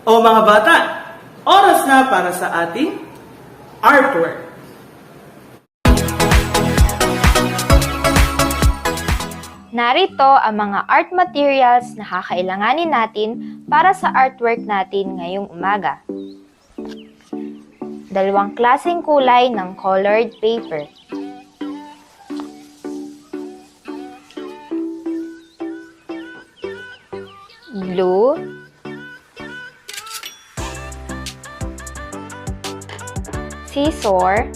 O mga bata, oras na para sa ating artwork. Narito ang mga art materials na kakailanganin natin para sa artwork natin ngayong umaga. 2 klaseng kulay ng colored paper. Blue, scissor,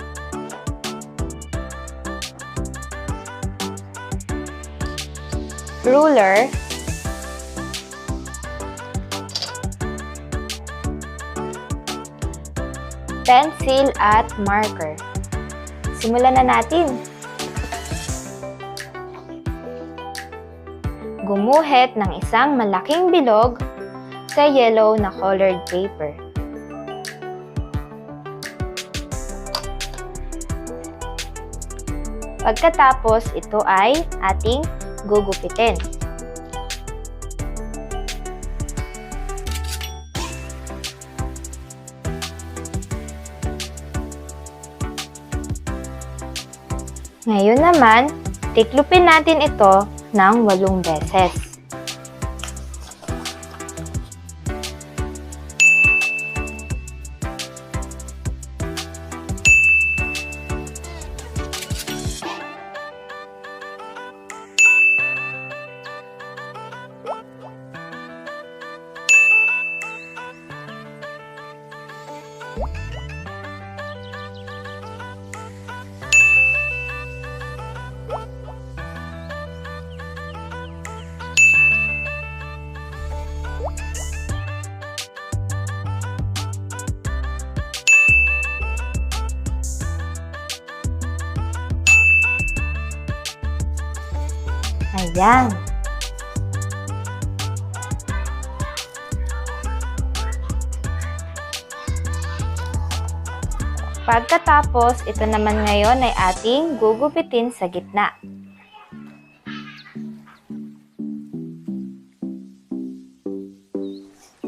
ruler, pencil at marker. Simulan na natin. Gumuhit ng isang malaking bilog sa yellow na colored paper. Pagkatapos, ito ay ating gugupitin. Ngayon naman, tiklupin natin ito ng 8 beses. Ayan. Pagkatapos, ito naman ngayon ay ating gugupitin sa gitna.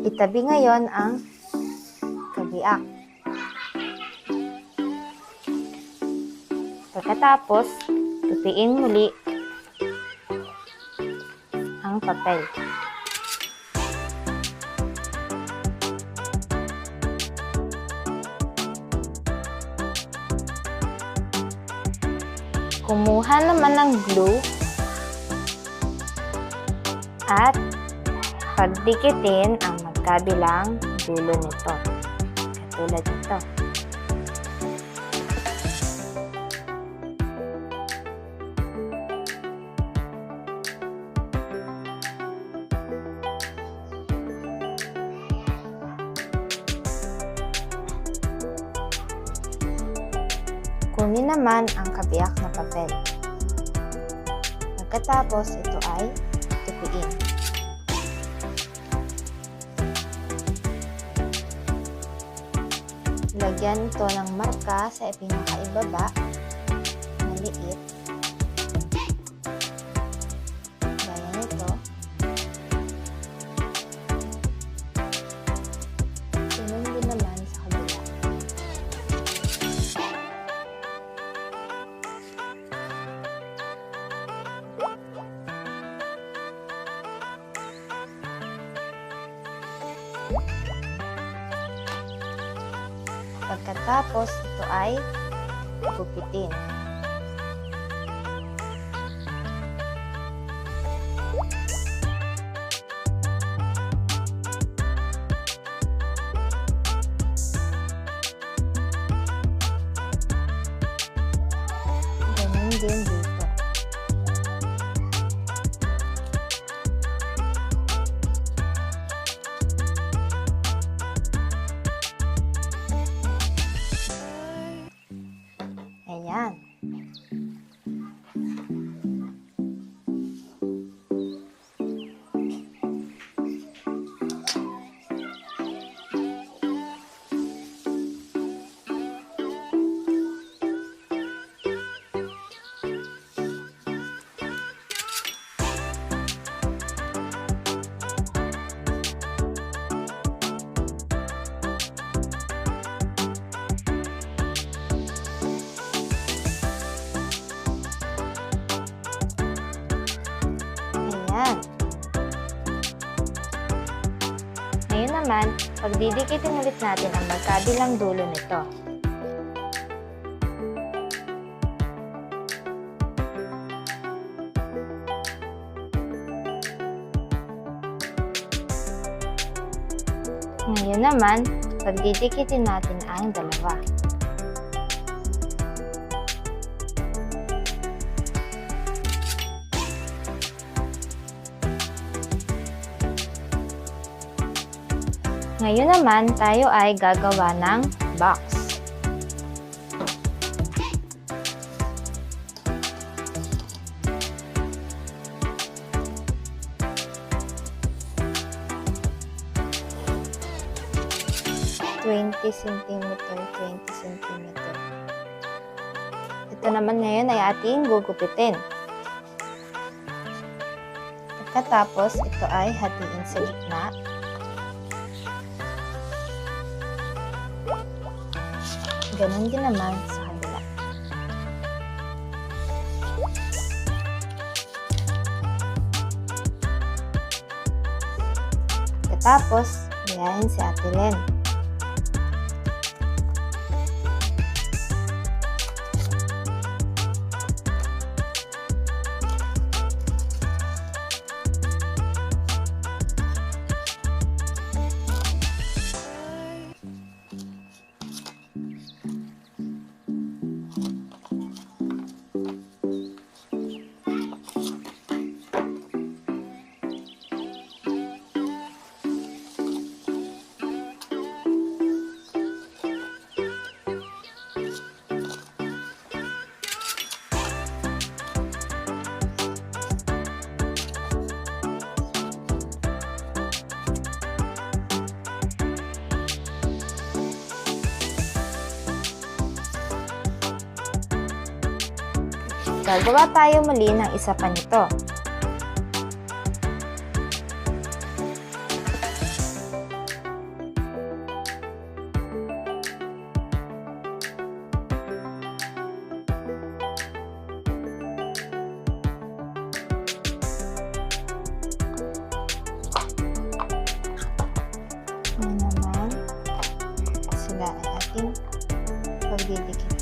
Itabi ngayon ang kabiak. Pagkatapos, tupiin muli ang papel. Kumuha naman ng glue at pagdikitin ang magkabilang dulo nito. Katulad nito. Kunin naman ang kabiyak na papel. Pagkatapos, ito ay tupiin. Lagyan ito ng marka sa pinakaibaba, maliit. Gaya nito. Ganun din naman sa kabila. Pagkatapos, ito ay gupitin. Ganun din dito. Ayan. Ngayon naman, pagdidikitin ulit natin ang magkabilang dulo nito. Ngayon naman, pagdidikitin natin ang dalawa. Ngayon naman, tayo ay gagawa ng box. Centimeter, 20 cm. Ito naman ngayon ay ating gugupitin. Pagkatapos, ito ay hatiin sa gitna. Ganon din naman sa kabila. Pagkatapos, gayahin si Ate Len. Gagawa tayo muli ng isa pa nito. Ngayon naman, sila ay ating pagdidikitin.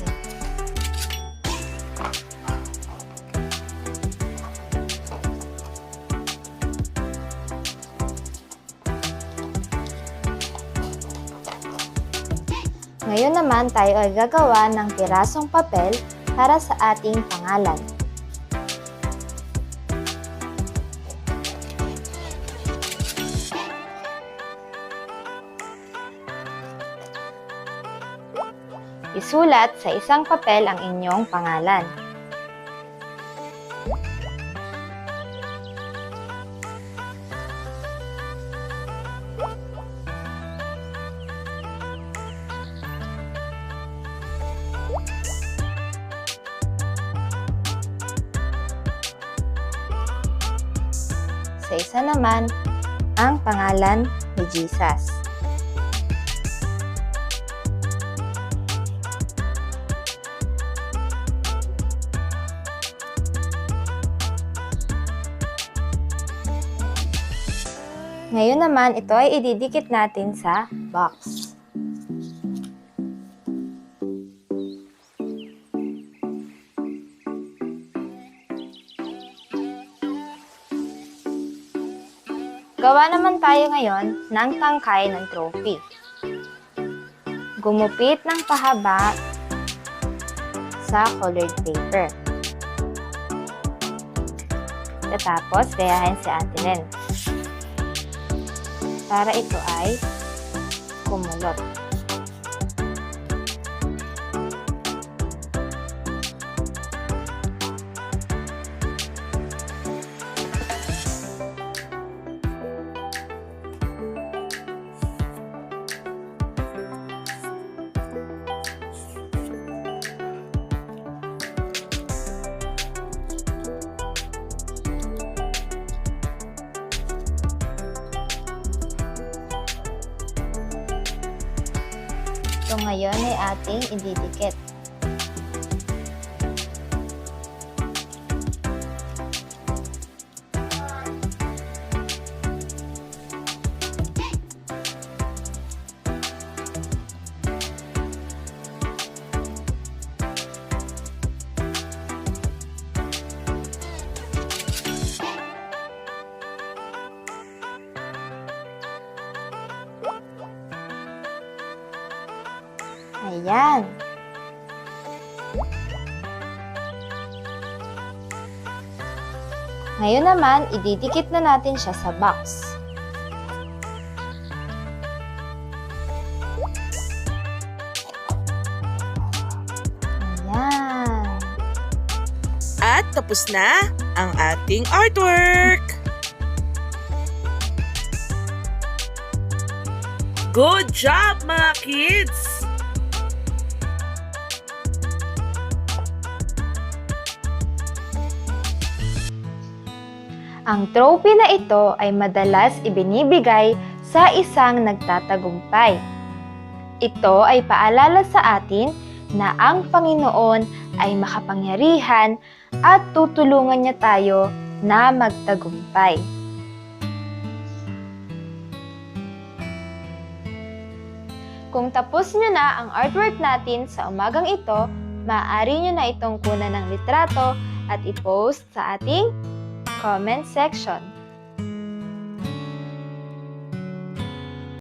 Ngayon naman tayo ay gagawa ng pirasong papel para sa ating pangalan. Isulat sa isang papel ang inyong pangalan. Sa isa naman, ang pangalan ni Jesus. Ngayon naman, ito ay ididikit natin sa box. Gawa naman tayo ngayon ng tangkay ng trophy. Gumupit ng pahaba sa colored paper. Tapos, gayahin si Ate Len para ito ay kumulot. So, ngayon ay ating ididikit. Ayan. Ngayon naman, ididikit na natin siya sa box. Ayan. At tapos na ang ating artwork! Good job, mga kids! Ang trophy na ito ay madalas ibinibigay sa isang nagtatagumpay. Ito ay paalala sa atin na ang Panginoon ay makapangyarihan at tutulungan niya tayo na magtagumpay. Kung tapos nyo na ang artwork natin sa umagang ito, maaari nyo na itong kunan ng litrato at i-post sa ating comment section.